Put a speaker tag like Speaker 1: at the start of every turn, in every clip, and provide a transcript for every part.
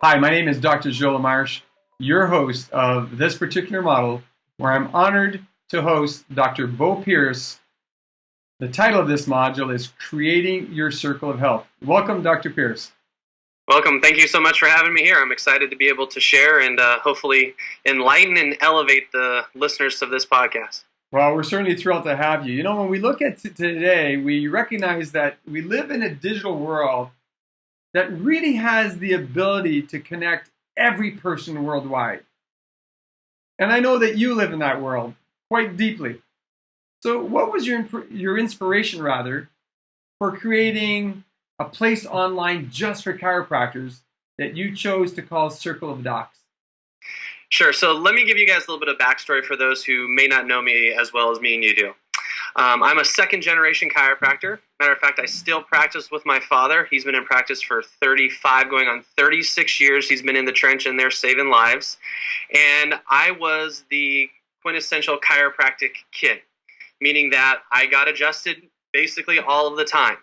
Speaker 1: Hi, my name is Dr. Joe LaMarche, your host of this particular model, where I'm honored to host Dr. Bo Pierce. The title of this module is Creating Your Circle of Health. Welcome, Dr. Pierce.
Speaker 2: Welcome. Thank you so much for having me here. I'm excited to be able to share and hopefully enlighten and elevate the listeners of this podcast.
Speaker 1: Well, we're certainly thrilled to have you. You know, when we look at today, we recognize that we live in a digital world that really has the ability to connect every person worldwide. And I know that you live in that world quite deeply. So what was your inspiration, rather, for creating a place online just for chiropractors that you chose to call Circle of Docs?
Speaker 2: Sure. So let me give you guys a little bit of backstory for those who may not know me as well as me and you do. I'm a second-generation chiropractor. Matter of fact, I still practice with my father. He's been in practice for 35, going on 36 years. He's been in the trench in there saving lives. And I was the quintessential chiropractic kid, meaning that I got adjusted basically all of the time.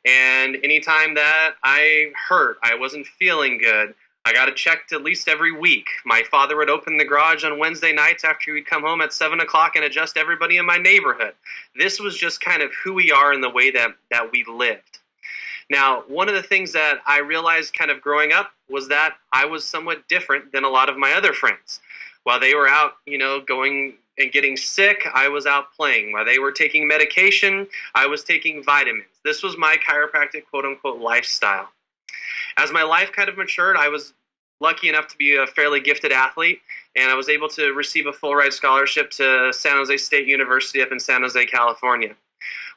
Speaker 2: And anytime that I hurt, I wasn't feeling good, I got it checked at least every week. My father would open the garage on Wednesday nights after he'd come home at 7 o'clock and adjust everybody in my neighborhood. This was just kind of who we are in the way that we lived. Now, one of the things that I realized kind of growing up was that I was somewhat different than a lot of my other friends. While they were out, going and getting sick, I was out playing. While they were taking medication, I was taking vitamins. This was my chiropractic quote-unquote lifestyle. As my life kind of matured, I was lucky enough to be a fairly gifted athlete, and I was able to receive a full-ride scholarship to San Jose State University up in San Jose, California.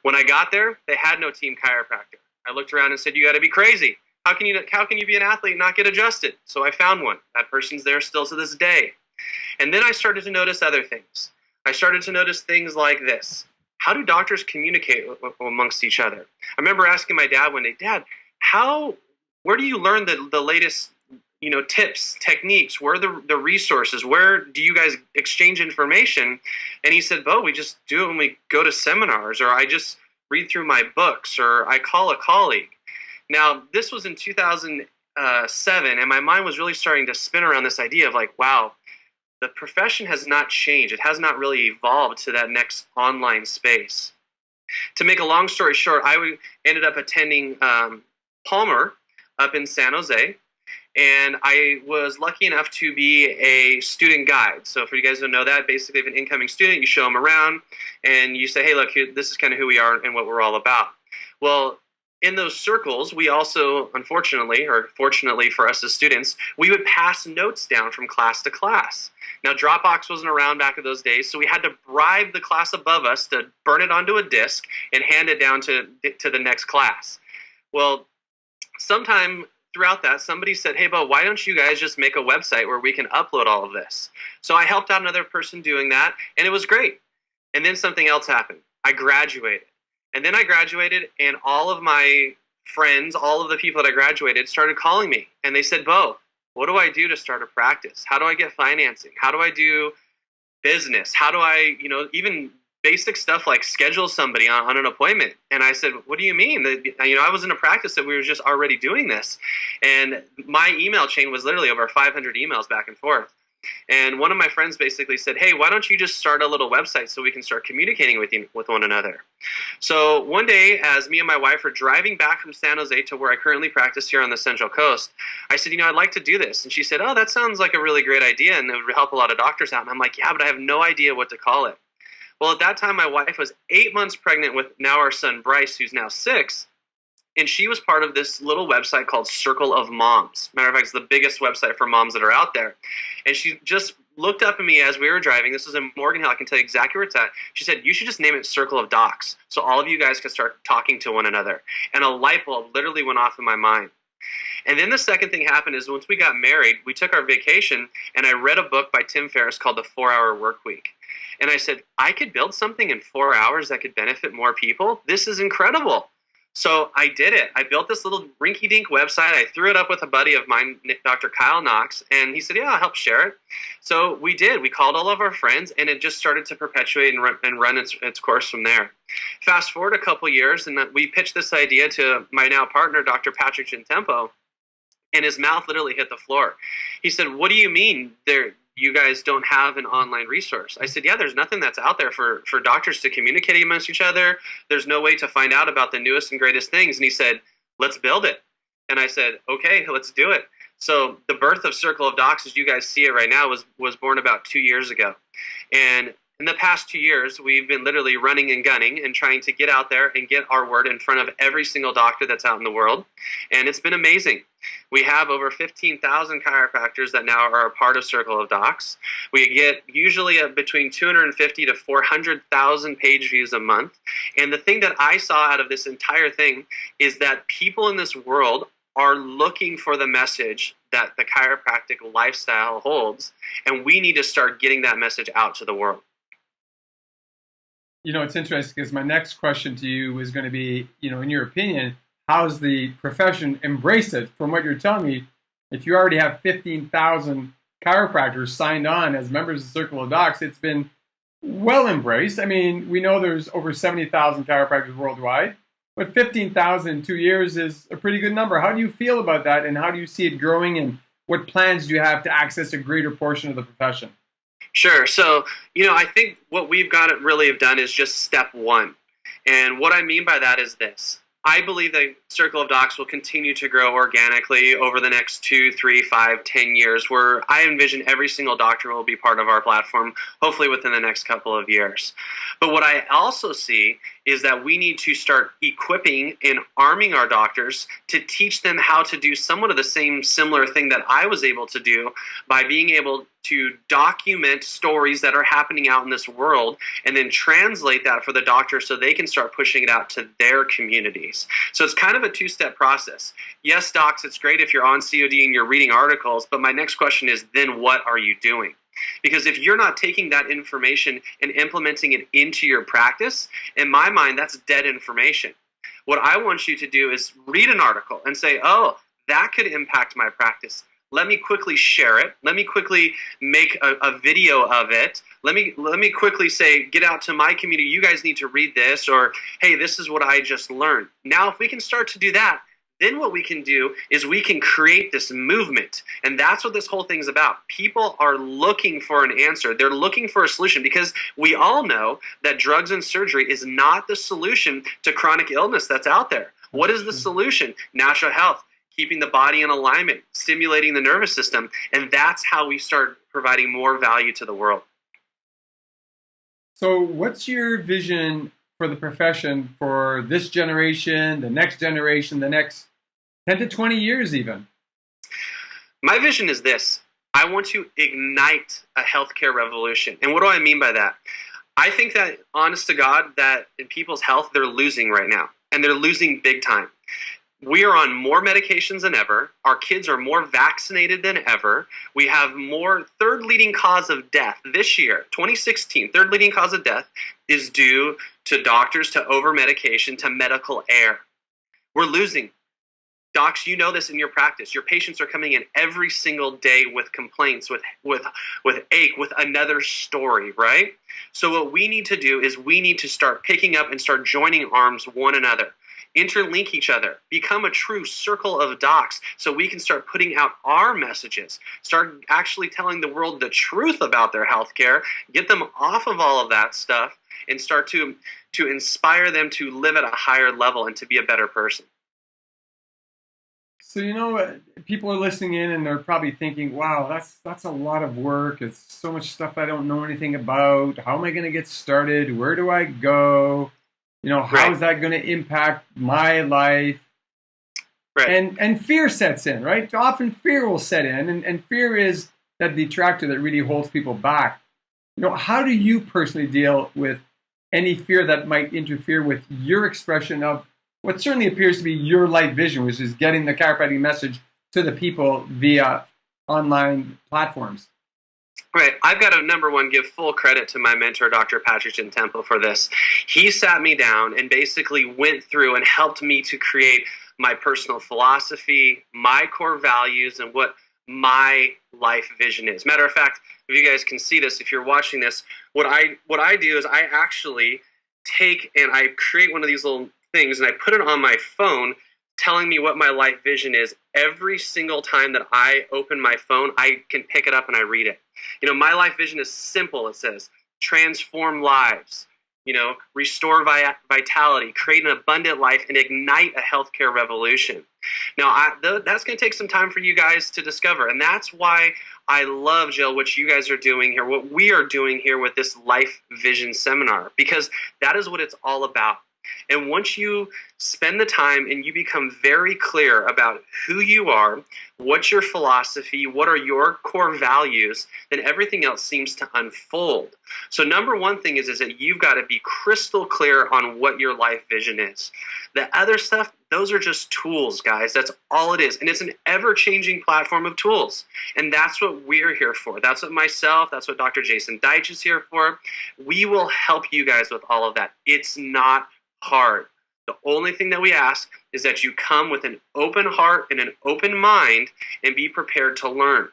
Speaker 2: When I got there, they had no team chiropractor. I looked around and said, "You got to be crazy. How can you be an athlete and not get adjusted?" So I found one. That person's there still to this day. And then I started to notice other things. I started to notice things like this. How do doctors communicate amongst each other? I remember asking my dad one day, "Dad, where do you learn the latest tips, techniques? Where are the resources? Where do you guys exchange information?" And he said, "Bo, we just do it when we go to seminars, or I just read through my books, or I call a colleague." Now, this was in 2007, and my mind was really starting to spin around this idea of like, wow, the profession has not changed. It has not really evolved to that next online space. To make a long story short, I ended up attending Palmer up in San Jose, and I was lucky enough to be a student guide. So for you guys who don't know that, basically if an incoming student, you show them around and you say, "Hey, look, this is kind of who we are and what we're all about." Well, in those circles, we also, unfortunately, or fortunately for us as students, we would pass notes down from class to class. Now, Dropbox wasn't around back in those days, so we had to bribe the class above us to burn it onto a disk and hand it down to the next class. Well, sometime throughout that, somebody said, "Hey, Bo, why don't you guys just make a website where we can upload all of this?" So I helped out another person doing that, and it was great. And then something else happened. I graduated. And then I graduated, and all of my friends, all of the people that I graduated, started calling me. And they said, "Bo, what do I do to start a practice? How do I get financing? How do I do business? How do I, even basic stuff like schedule somebody on an appointment?" And I said, "What do you mean?" I was in a practice that we were just already doing this. And my email chain was literally over 500 emails back and forth. And one of my friends basically said, "Hey, why don't you just start a little website so we can start communicating with one another?" So one day, as me and my wife were driving back from San Jose to where I currently practice here on the Central Coast, I said, "I'd like to do this." And she said, "Oh, that sounds like a really great idea, and it would help a lot of doctors out." And I'm like, "Yeah, but I have no idea what to call it." Well, at that time, my wife was 8 months pregnant with now our son, Bryce, who's now 6. And she was part of this little website called Circle of Moms. Matter of fact, it's the biggest website for moms that are out there. And she just looked up at me as we were driving. This was in Morgan Hill. I can tell you exactly where it's at. She said, "You should just name it Circle of Docs, so all of you guys can start talking to one another." And a light bulb literally went off in my mind. And then the second thing happened is once we got married, we took our vacation, and I read a book by Tim Ferriss called The 4-Hour Workweek. And I said, I could build something in 4 hours that could benefit more people? This is incredible. So I did it. I built this little rinky-dink website. I threw it up with a buddy of mine, Dr. Kyle Knox, and he said, yeah, I'll help share it. So we did. We called all of our friends, and it just started to perpetuate and run its course from there. Fast forward a couple years, and we pitched this idea to my now partner, Dr. Patrick Gentempo, and his mouth literally hit the floor. He said, what do you mean you guys don't have an online resource? I said, yeah, there's nothing that's out there for doctors to communicate amongst each other. There's no way to find out about the newest and greatest things. And he said, let's build it. And I said, okay, let's do it. So the birth of Circle of Docs, as you guys see it right now, was born about 2 years ago. And in the past 2 years, we've been literally running and gunning and trying to get out there and get our word in front of every single doctor that's out in the world. And it's been amazing. We have over 15,000 chiropractors that now are a part of Circle of Docs. We get usually between 250 to 400,000 page views a month. And the thing that I saw out of this entire thing is that people in this world are looking for the message that the chiropractic lifestyle holds, and we need to start getting that message out to the world.
Speaker 1: You know, it's interesting because my next question to you is going to be, you know, in your opinion, how's the profession embraced it? From what you're telling me, if you already have 15,000 chiropractors signed on as members of Circle of Docs, it's been well embraced. I mean, we know there's over 70,000 chiropractors worldwide, but 15,000 in 2 years is a pretty good number. How do you feel about that, and how do you see it growing, and what plans do you have to access a greater portion of the profession?
Speaker 2: Sure. So, you know, I think what we've got to really have done is just step one. And what I mean by that is this. I believe that Circle of Docs will continue to grow organically over the next 2, 3, 5, 10 years, where I envision every single doctor will be part of our platform, hopefully within the next couple of years. But what I also see is that we need to start equipping and arming our doctors to teach them how to do somewhat of the same similar thing that I was able to do by being able to document stories that are happening out in this world and then translate that for the doctor so they can start pushing it out to their communities. So it's kind of a two-step process. Yes, docs, it's great if you're on COD and you're reading articles, but my next question is, then what are you doing? Because if you're not taking that information and implementing it into your practice, in my mind, that's dead information. What I want you to do is read an article and say, oh, that could impact my practice. Let me quickly share it. Let me quickly make a video of it. Let me quickly say, get out to my community. You guys need to read this, or, hey, this is what I just learned. Now, if we can start to do that, then what we can do is we can create this movement. And that's what this whole thing is about. People are looking for an answer. They're looking for a solution, because we all know that drugs and surgery is not the solution to chronic illness that's out there. What is the solution? Natural health, keeping the body in alignment, stimulating the nervous system. And that's how we start providing more value to the world.
Speaker 1: So what's your vision for the profession for this generation, the next 10 to 20 years even?
Speaker 2: My vision is this. I want to ignite a healthcare revolution. And what do I mean by that? I think that, honest to God, that in people's health, they're losing right now. And they're losing big time. We are on more medications than ever. Our kids are more vaccinated than ever. We have more. Third leading cause of death this year, 2016, third leading cause of death is due to doctors, to over-medication, to medical error. We're losing. Docs, you know this in your practice. Your patients are coming in every single day with complaints, with ache, with another story, right? So what we need to do is we need to start picking up and start joining arms one another. Interlink each other, become a true Circle of Docs so we can start putting out our messages, start actually telling the world the truth about their healthcare, get them off of all of that stuff, and start to inspire them to live at a higher level and to be a better person.
Speaker 1: So, you know, people are listening in and they're probably thinking, wow, that's a lot of work. It's so much stuff I don't know anything about. How am I going to get started? Where do I go? You know, how is that going to impact my life? Right. And fear sets in, right? Often fear will set in, and fear is that detractor that really holds people back. You know, how do you personally deal with any fear that might interfere with your expression of what certainly appears to be your life vision, which is getting the chiropractic message to the people via online platforms?
Speaker 2: Right. I've got to, number one, give full credit to my mentor, Dr. Patrick Temple, for this. He sat me down and basically went through and helped me to create my personal philosophy, my core values, and what my life vision is. Matter of fact, if you guys can see this, if you're watching this, what I do is I actually take and I create one of these little things and I put it on my phone telling me what my life vision is. Every single time that I open my phone, I can pick it up and I read it. You know, my life vision is simple. It says, transform lives, restore vitality, create an abundant life, and ignite a healthcare revolution. Now, that's going to take some time for you guys to discover. And that's why I love, Jill, what you guys are doing here, what we are doing here with this Life Vision Seminar, because that is what it's all about. And once you spend the time and you become very clear about who you are, what's your philosophy, what are your core values, then everything else seems to unfold. So number one thing is that you've got to be crystal clear on what your life vision is. The other stuff, those are just tools, guys. That's all it is. And it's an ever-changing platform of tools. And that's what we're here for. That's what myself, that's what Dr. Jason Deitch is here for. We will help you guys with all of that. It's not hard. The only thing that we ask is that you come with an open heart and an open mind and be prepared to learn.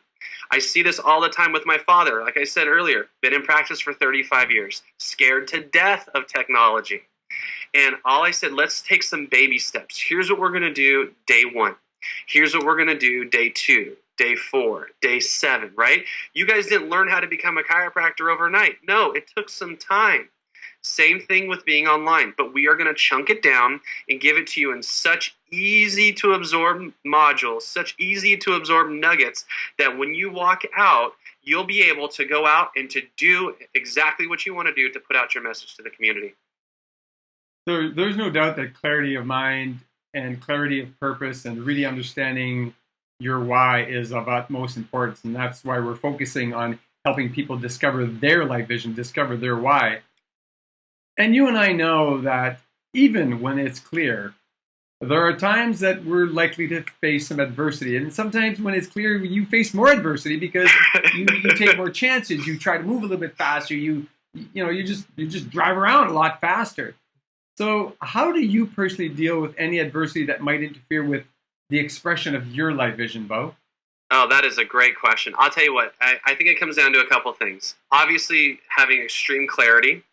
Speaker 2: I see this all the time with my father. Like I said earlier, been in practice for 35 years, scared to death of technology. And all I said, let's take some baby steps. Here's what we're going to do day 1. Here's what we're going to do day 2, day 4, day 7, right? You guys didn't learn how to become a chiropractor overnight. No, it took some time. Same thing with being online, but we are going to chunk it down and give it to you in such easy to absorb modules, such easy to absorb nuggets that when you walk out, you'll be able to go out and to do exactly what you want to do to put out your message to the community.
Speaker 1: So there's no doubt that clarity of mind and clarity of purpose and really understanding your why is of utmost importance. And that's why we're focusing on helping people discover their life vision, discover their why. And you and I know that even when it's clear, there are times that we're likely to face some adversity. And sometimes when it's clear, you face more adversity because you take more chances. You try to move a little bit faster. You just drive around a lot faster. So how do you personally deal with any adversity that might interfere with the expression of your life vision, Bo?
Speaker 2: Oh, that is a great question. I'll tell you what, I think it comes down to a couple things. Obviously, having extreme clarity,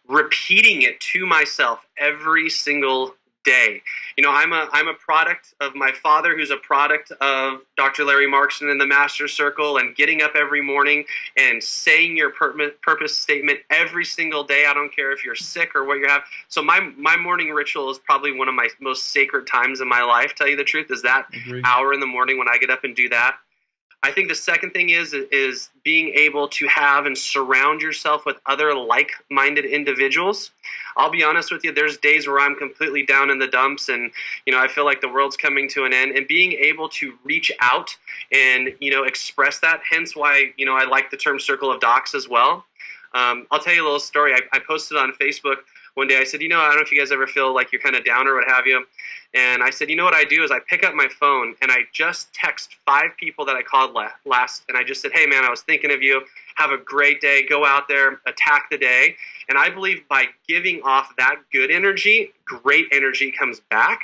Speaker 2: repeating it to myself every single day. I'm a product of my father, who's a product of Dr. Larry Markson in the Master Circle, and getting up every morning and saying your purpose statement every single day. I don't care if you're sick or what you have. So my morning ritual is probably one of my most sacred times in my life, tell you the truth, is that hour in the morning when I get up and do that. I think the second thing is being able to have and surround yourself with other like-minded individuals. I'll be honest with you, there's days where I'm completely down in the dumps and, I feel like the world's coming to an end, and being able to reach out and, express that, hence why, I like the term circle of docs as well. I'll tell you a little story. I posted on Facebook one day. I said, I don't know if you guys ever feel like you're kind of down or what have you. And I said, what I do is I pick up my phone and I just text 5 people that I called last. And I just said, hey, man, I was thinking of you. Have a great day. Go out there, attack the day. And I believe by giving off that good energy, great energy comes back.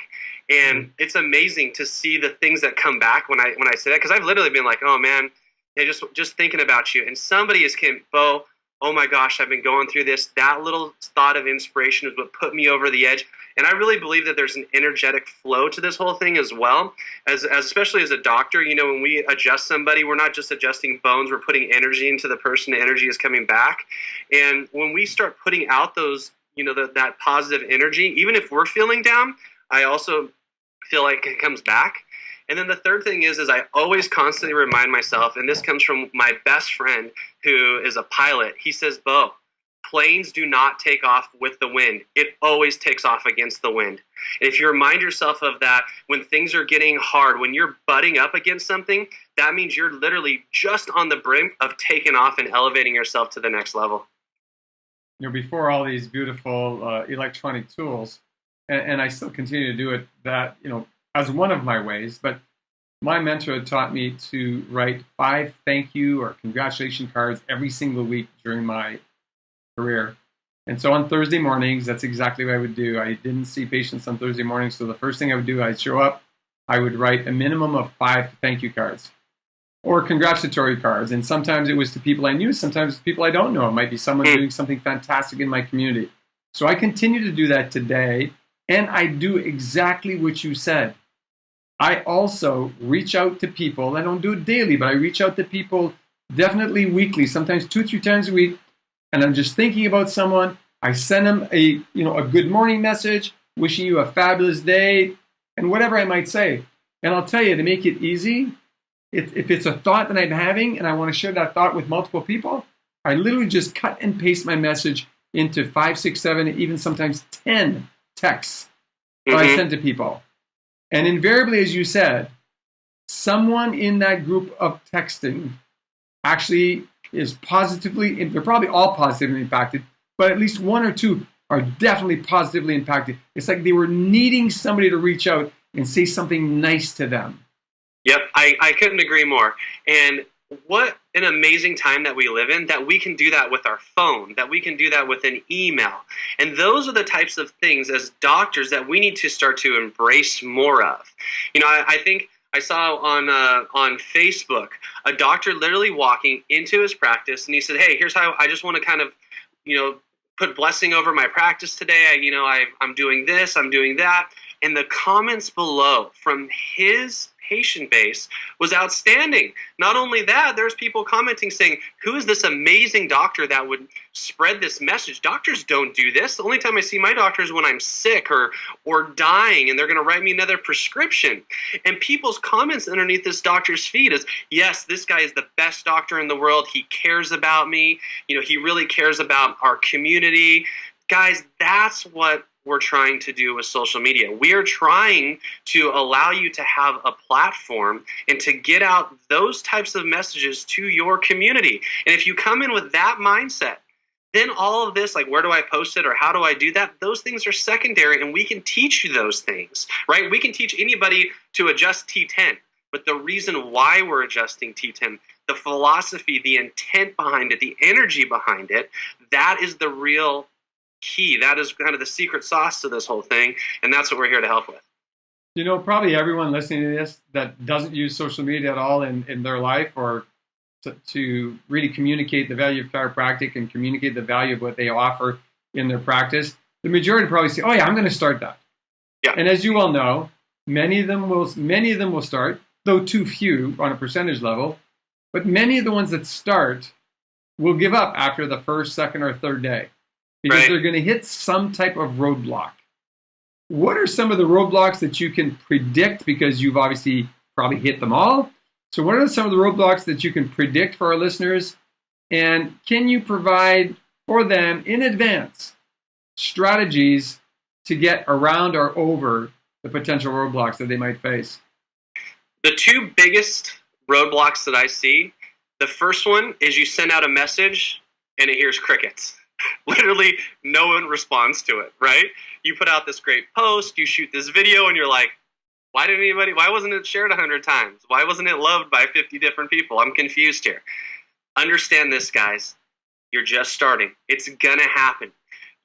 Speaker 2: And it's amazing to see the things that come back when I say that. Because I've literally been like, oh, man, just thinking about you. And somebody is, Bo, oh my gosh, I've been going through this. That little thought of inspiration is what put me over the edge. And I really believe that there's an energetic flow to this whole thing as well. Especially as a doctor, when we adjust somebody, we're not just adjusting bones, we're putting energy into the person. The energy is coming back. And when we start putting out those, that positive energy, even if we're feeling down, I also feel like it comes back. And then the third thing is I always constantly remind myself, and this comes from my best friend who is a pilot. He says, Bo, planes do not take off with the wind. It always takes off against the wind. And if you remind yourself of that, when things are getting hard, when you're butting up against something, that means you're literally just on the brink of taking off and elevating yourself to the next level.
Speaker 1: Before all these beautiful electronic tools, and I still continue to do it, that, as one of my ways, but My mentor had taught me to write 5 thank you or congratulation cards every single week during my career. And so on Thursday mornings, that's exactly what I would do. I didn't see patients on Thursday mornings, so the first thing I would do, I'd show up, I would write a minimum of 5 thank you cards or congratulatory cards. And sometimes it was to people I knew, sometimes it's people I don't know. It might be someone doing something fantastic in my community. So I continue to do that today, and I do exactly what you said. I also reach out to people. I don't do it daily, but I reach out to people definitely weekly, sometimes 2-3 times a week, and I'm just thinking about someone. I send them a good morning message, wishing you a fabulous day, and whatever I might say. And I'll tell you, to make it easy, if it's a thought that I'm having and I want to share that thought with multiple people, I literally just cut and paste my message into 5, 6, 7, even sometimes 10 texts that I send to people. And invariably, as you said, someone in that group of texting actually is positively, they're probably all positively impacted, but at least 1 or 2 are definitely positively impacted. It's like they were needing somebody to reach out and say something nice to them.
Speaker 2: Yep, I couldn't agree more. And what an amazing time that we live in, that we can do that with our phone, that we can do that with an email. And those are the types of things as doctors that we need to start to embrace more of. I think I saw on Facebook a doctor literally walking into his practice, and he said, "Hey, here's how I just want to kind of, put blessing over my practice today. I'm doing this, I'm doing that." And the comments below from his patient base was outstanding. Not only that, there's people commenting saying, "Who is this amazing doctor that would spread this message? Doctors don't do this. The only time I see my doctor is when I'm sick or dying, and they're going to write me another prescription." And people's comments underneath this doctor's feed is, "Yes, this guy is the best doctor in the world. He cares about me. He really cares about our community." Guys, that's what we're trying to do with social media. We are trying to allow you to have a platform and to get out those types of messages to your community. And if you come in with that mindset, then all of this, like where do I post it or how do I do that, those things are secondary, and we can teach you those things, right? We can teach anybody to adjust T10, but the reason why we're adjusting T10, the philosophy, the intent behind it, the energy behind it, that is the real key. That is kind of the secret sauce to this whole thing, and that's what we're here to help with.
Speaker 1: Probably everyone listening to this that doesn't use social media at all in their life, or to really communicate the value of chiropractic and communicate the value of what they offer in their practice, the majority probably say, "Oh yeah, I'm going to start that."
Speaker 2: Yeah.
Speaker 1: And as you well know, many of them will start, though too few on a percentage level. But many of the ones that start will give up after the first, second, or third day, because they're going to hit some type of roadblock. What are some of the roadblocks that you can predict, because you've obviously probably hit them all? So what are some of the roadblocks that you can predict for our listeners? And can you provide for them in advance strategies to get around or over the potential roadblocks that they might face?
Speaker 2: The 2 biggest roadblocks that I see, the first one is you send out a message and it hears crickets. Literally no one responds to it, right? You put out this great post, you shoot this video, and you're like, why wasn't it shared 100 times? Why wasn't it loved by 50 different people? I'm confused here. Understand this, guys. You're just starting. It's gonna happen.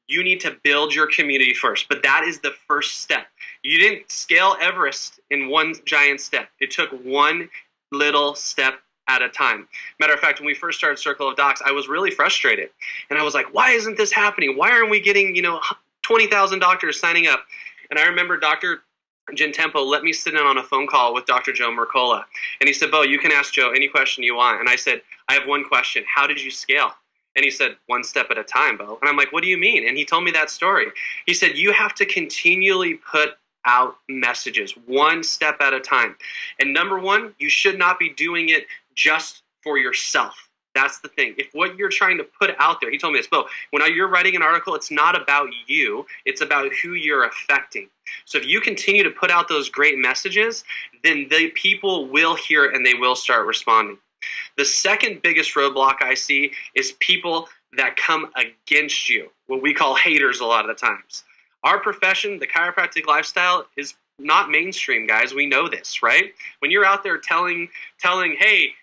Speaker 2: You need to build your community first, but that is the first step. You didn't scale Everest in one giant step. It took one little step at a time. Matter of fact, when we first started Circle of Docs, I was really frustrated. And I was like, why isn't this happening? Why aren't we getting, 20,000 doctors signing up? And I remember Dr. Jen Tempo let me sit in on a phone call with Dr. Joe Mercola. And he said, "Bo, you can ask Joe any question you want." And I said, "I have one question. How did you scale?" And he said, "One step at a time, Bo." And I'm like, "What do you mean?" And he told me that story. He said, "You have to continually put out messages, one step at a time. And number one, you should not be doing it just for yourself. That's the thing. If what you're trying to put out there," he told me this, "Bo, when you're writing an article, it's not about you. It's about who you're affecting. So if you continue to put out those great messages, then the people will hear it and they will start responding." The second biggest roadblock I see is people that come against you, what we call haters a lot of the times. Our profession, the chiropractic lifestyle, is not mainstream, guys. We know this, right? When you're out there telling, hey,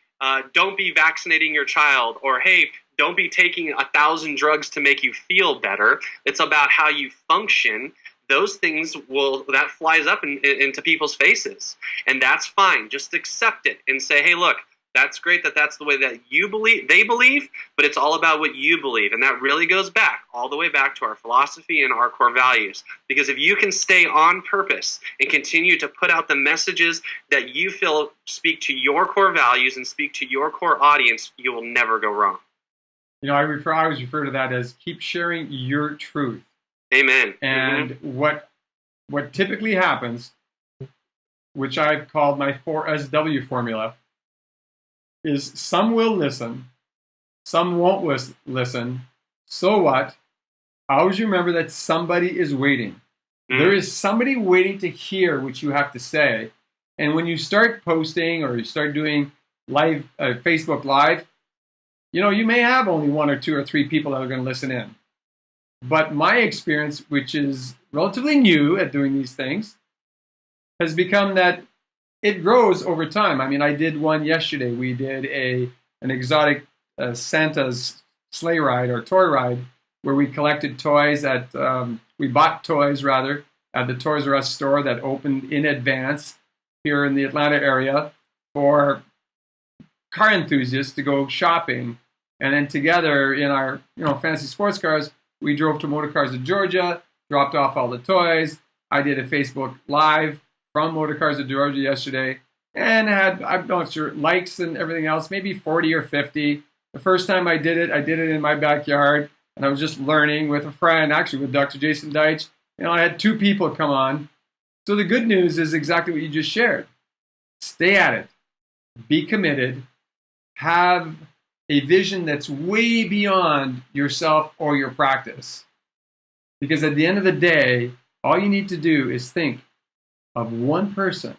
Speaker 2: don't be vaccinating your child, or hey, don't be taking 1,000 drugs to make you feel better. It's about how you function. Those things that flies up into people's faces, and that's fine. Just accept it and say, hey, look, that's great that's the way that they believe, but it's all about what you believe. And that really goes back, all the way back to our philosophy and our core values. Because if you can stay on purpose and continue to put out the messages that you feel speak to your core values and speak to your core audience, you will never go wrong.
Speaker 1: I always refer to that as keep sharing your truth.
Speaker 2: Amen.
Speaker 1: And what typically happens, which I've called my 4SW formula, is some will listen, some won't listen. So what? Always remember that somebody is waiting. There is somebody waiting to hear what you have to say. And when you start posting or you start doing live Facebook Live, you may have only 1 or 2 or 3 people that are going to listen in. But my experience, which is relatively new at doing these things, has become that it grows over time. I mean, I did one yesterday. We did an exotic Santa's sleigh ride or toy ride where we collected toys we bought toys rather at the Toys R Us store that opened in advance here in the Atlanta area for car enthusiasts to go shopping. And then together in our fancy sports cars, we drove to Motor Cars of Georgia, dropped off all the toys. I did a Facebook Live from Motor Cars of Georgia yesterday and had, I'm not sure, likes and everything else, maybe 40 or 50. The first time I did it in my backyard, and I was just learning with a friend, actually with Dr. Jason Deitch. I had 2 people come on. So the good news is exactly what you just shared. Stay at it. Be committed. Have a vision that's way beyond yourself or your practice. Because at the end of the day, all you need to do is think of one person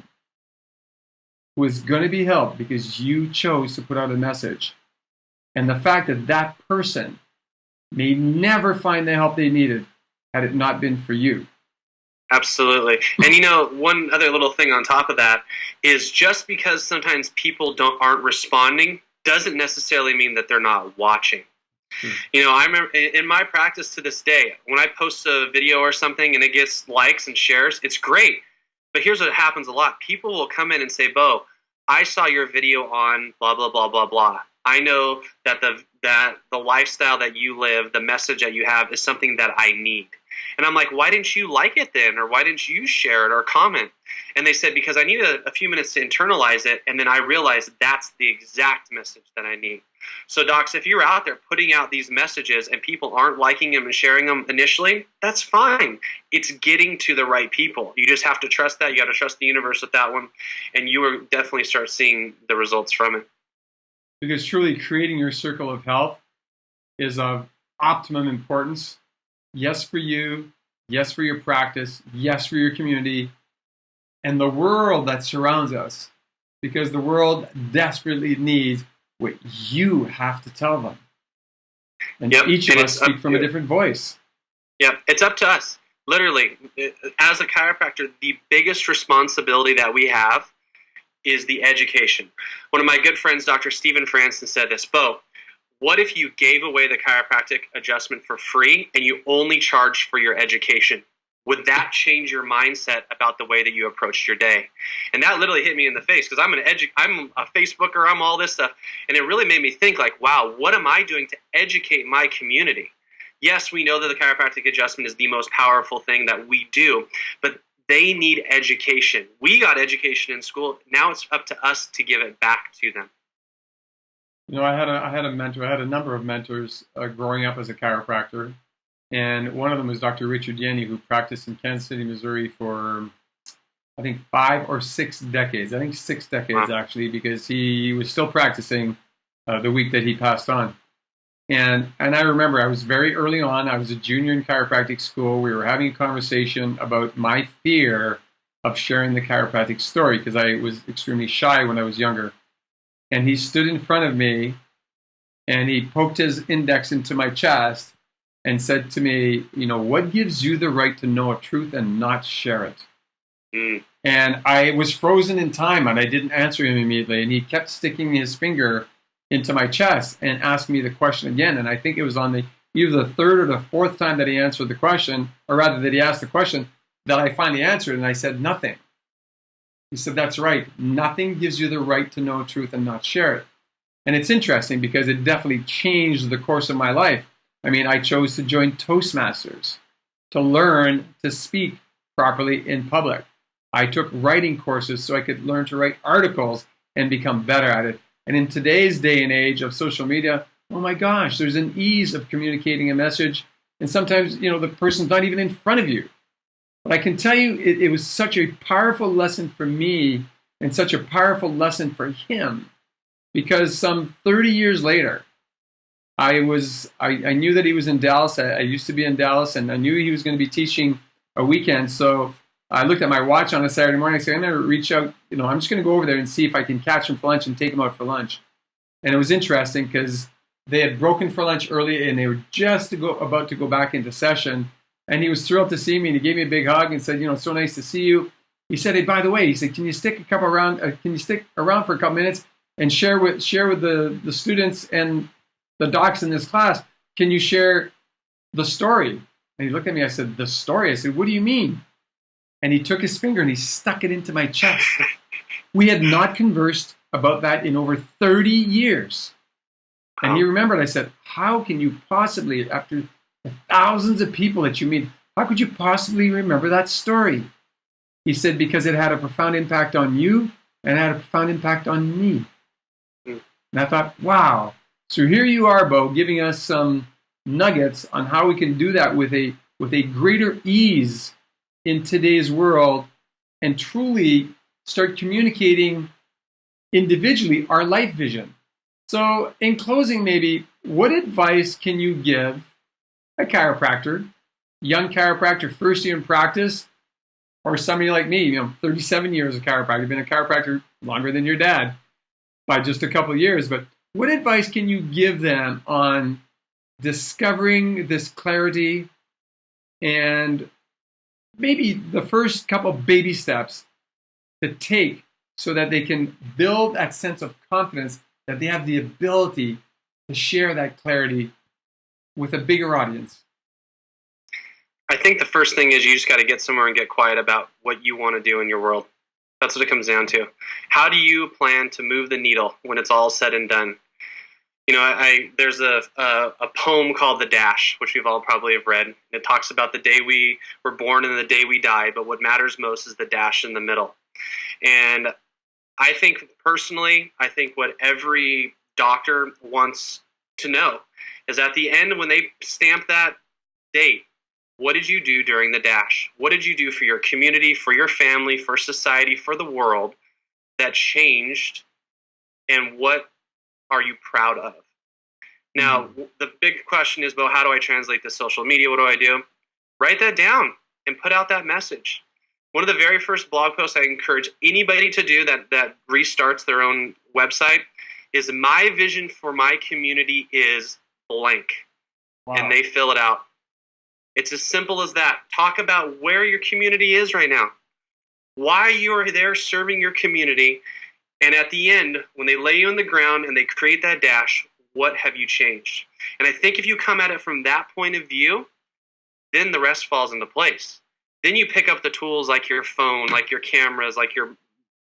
Speaker 1: who is going to be helped because you chose to put out a message. And the fact that that person may never find the help they needed had it not been for you.
Speaker 2: Absolutely. And one other little thing on top of that is just because sometimes people aren't responding doesn't necessarily mean that they're not watching. I remember in my practice to this day, when I post a video or something and it gets likes and shares, it's great. But here's what happens a lot. People will come in and say, Bo, I saw your video on blah, blah, blah, blah, blah. I know that the lifestyle that you live, the message that you have is something that I need. And I'm like, why didn't you like it then? Or why didn't you share it or comment? And they said, because I needed a few minutes to internalize it. And then I realized that's the exact message that I need. So docs, if you're out there putting out these messages and people aren't liking them and sharing them initially, that's fine. It's getting to the right people. You just have to trust that. You got to trust the universe with that one. And you will definitely start seeing the results from it.
Speaker 1: Because truly creating your circle of health is of optimum importance. Yes for you, yes for your practice, yes for your community, and the world that surrounds us. Because the world desperately needs what you have to tell them. And each of us speak from a different voice.
Speaker 2: Yep, it's up to us. Literally, as a chiropractor, the biggest responsibility that we have is the education. One of my good friends, Dr. Stephen Franson, said this, Bo, what if you gave away the chiropractic adjustment for free and you only charged for your education? Would that change your mindset about the way that you approached your day? And that literally hit me in the face because I'm a Facebooker, I'm all this stuff. And it really made me think like, wow, what am I doing to educate my community? Yes, we know that the chiropractic adjustment is the most powerful thing that we do, but they need education. We got education in school. Now it's up to us to give it back to them.
Speaker 1: I had a mentor. I had a number of mentors growing up as a chiropractor. And one of them was Dr. Richard Yin, who practiced in Kansas City, Missouri for, I think, 5 or 6 decades. I think 6 decades, actually, because he was still practicing the week that he passed on. And I remember I was very early on. I was a junior in chiropractic school. We were having a conversation about my fear of sharing the chiropractic story because I was extremely shy when I was younger. And he stood in front of me and he poked his index into my chest and said to me, what gives you the right to know a truth and not share it?
Speaker 2: Mm.
Speaker 1: And I was frozen in time, and I didn't answer him immediately. And he kept sticking his finger into my chest and asked me the question again. And I think it was on either the third or the fourth time that he answered the question, or rather that he asked the question, that I finally answered. And I said, nothing. He said, that's right. Nothing gives you the right to know truth and not share it. And it's interesting because it definitely changed the course of my life. I mean, I chose to join Toastmasters to learn to speak properly in public. I took writing courses so I could learn to write articles and become better at it. And in today's day and age of social media, oh my gosh, there's an ease of communicating a message. And sometimes, the person's not even in front of you. But I can tell you, it was such a powerful lesson for me and such a powerful lesson for him, because some 30 years later, I knew that he was in Dallas. I used to be in Dallas, and I knew he was going to be teaching a weekend. So I looked at my watch on a Saturday morning. I said, I'm going to reach out. I'm just going to go over there and see if I can catch him for lunch and take him out for lunch. And it was interesting because they had broken for lunch early, and they were just about to go back into session. And he was thrilled to see me, and he gave me a big hug and said, it's so nice to see you. He said, hey, by the way, he said, can you stick around for a couple minutes and share with the students and the docs in this class? Can you share the story? And he looked at me. I said, the story? I said, what do you mean? And he took his finger and he stuck it into my chest. We had not conversed about that in over 30 years. And he remembered. I said, how can you possibly, after the thousands of people that you meet, how could you possibly remember that story? He said, because it had a profound impact on you and it had a profound impact on me. And I thought, wow. So here you are, Bo, giving us some nuggets on how we can do that with a greater ease in today's world and truly start communicating individually our life vision. So in closing, maybe, what advice can you give a chiropractor, young chiropractor, first year in practice, or somebody like me, 37 years of chiropractor, been a chiropractor longer than your dad by just a couple of years, but what advice can you give them on discovering this clarity and maybe the first couple baby steps to take so that they can build that sense of confidence that they have the ability to share that clarity with a bigger audience?
Speaker 2: I think the first thing is you just got to get somewhere and get quiet about what you want to do in your world. That's what it comes down to. How do you plan to move the needle when it's all said and done? There's a poem called The Dash, which we've all probably have read. It talks about the day we were born and the day we die, but what matters most is the dash in the middle. And I think personally, what every doctor wants to know is at the end, when they stamp that date, what did you do during the dash? What did you do for your community, for your family, for society, for the world that changed? And what are you proud of? Now, the big question is, well, how do I translate to social media? What do I do? Write that down and put out that message. One of the very first blog posts I encourage anybody to do that restarts their own website is, my vision for my community is blank. Wow. And they fill it out. It's as simple as that. Talk about where your community is right now, why you are there serving your community, and at the end, when they lay you on the ground and they create that dash, what have you changed? And I think if you come at it from that point of view, then the rest falls into place. Then you pick up the tools like your phone, like your cameras, like your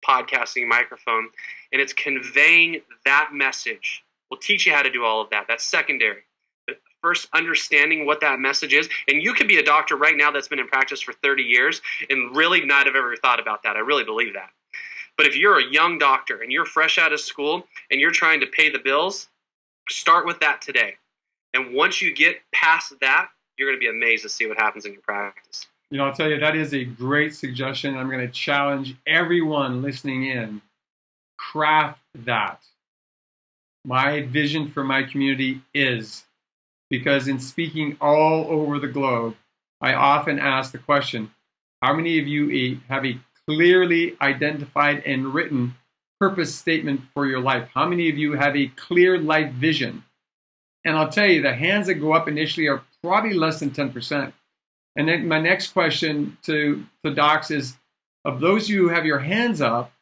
Speaker 2: podcasting microphone, and it's conveying that message. We'll teach you how to do all of that. That's secondary. But first, understanding what that message is. And you could be a doctor right now that's been in practice for 30 years and really not have ever thought about that. I really believe that. But if you're a young doctor and you're fresh out of school and you're trying to pay the bills, start with that today. And once you get past that, you're going to be amazed to see what happens in your practice.
Speaker 1: I'll tell you, that is a great suggestion. I'm going to challenge everyone listening in. Craft that. My vision for my community is, because in speaking all over the globe, I often ask the question, how many of you have a clearly identified and written purpose statement for your life? How many of you have a clear life vision? And I'll tell you, the hands that go up initially are probably less than 10%. And then my next question to docs is, of those of you who have your hands up,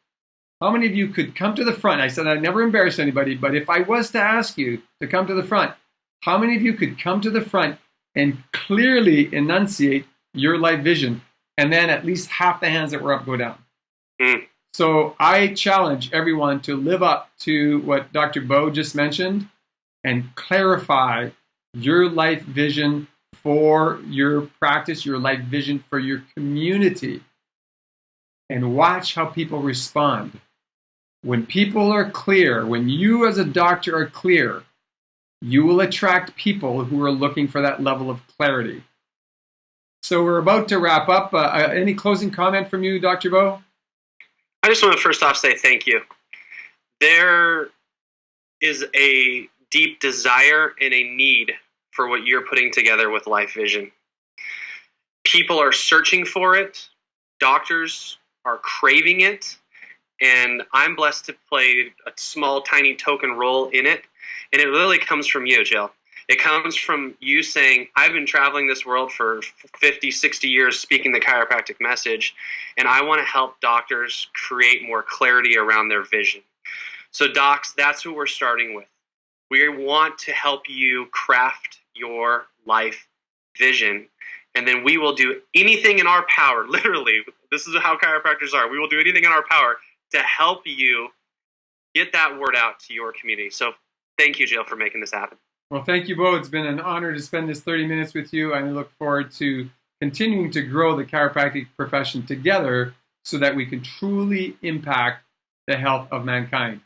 Speaker 1: how many of you could come to the front? I said I'd never embarrass anybody, but if I was to ask you to come to the front, how many of you could come to the front and clearly enunciate your life vision? And then at least half the hands that were up go down.
Speaker 2: Mm.
Speaker 1: So I challenge everyone to live up to what Dr. Bo just mentioned and clarify your life vision for your practice, your life vision for your community, and watch how people respond. When people are clear, when you as a doctor are clear, you will attract people who are looking for that level of clarity. So we're about to wrap up. Any closing comment from you, Dr. Bo?
Speaker 2: I just want to first off say thank you. There is a deep desire and a need for what you're putting together with Life Vision. People are searching for it. Doctors are craving it. And I'm blessed to play a small, tiny token role in it. And it really comes from you, Jill. It comes from you saying, I've been traveling this world for 50, 60 years speaking the chiropractic message, and I want to help doctors create more clarity around their vision. So docs, that's who we're starting with. We want to help you craft your life vision, and then we will do anything in our power, literally, this is how chiropractors are, we will do anything in our power to help you get that word out to your community. So thank you, Jill, for making this happen.
Speaker 1: Well, thank you, Bo. It's been an honor to spend this 30 minutes with you. I look forward to continuing to grow the chiropractic profession together so that we can truly impact the health of mankind.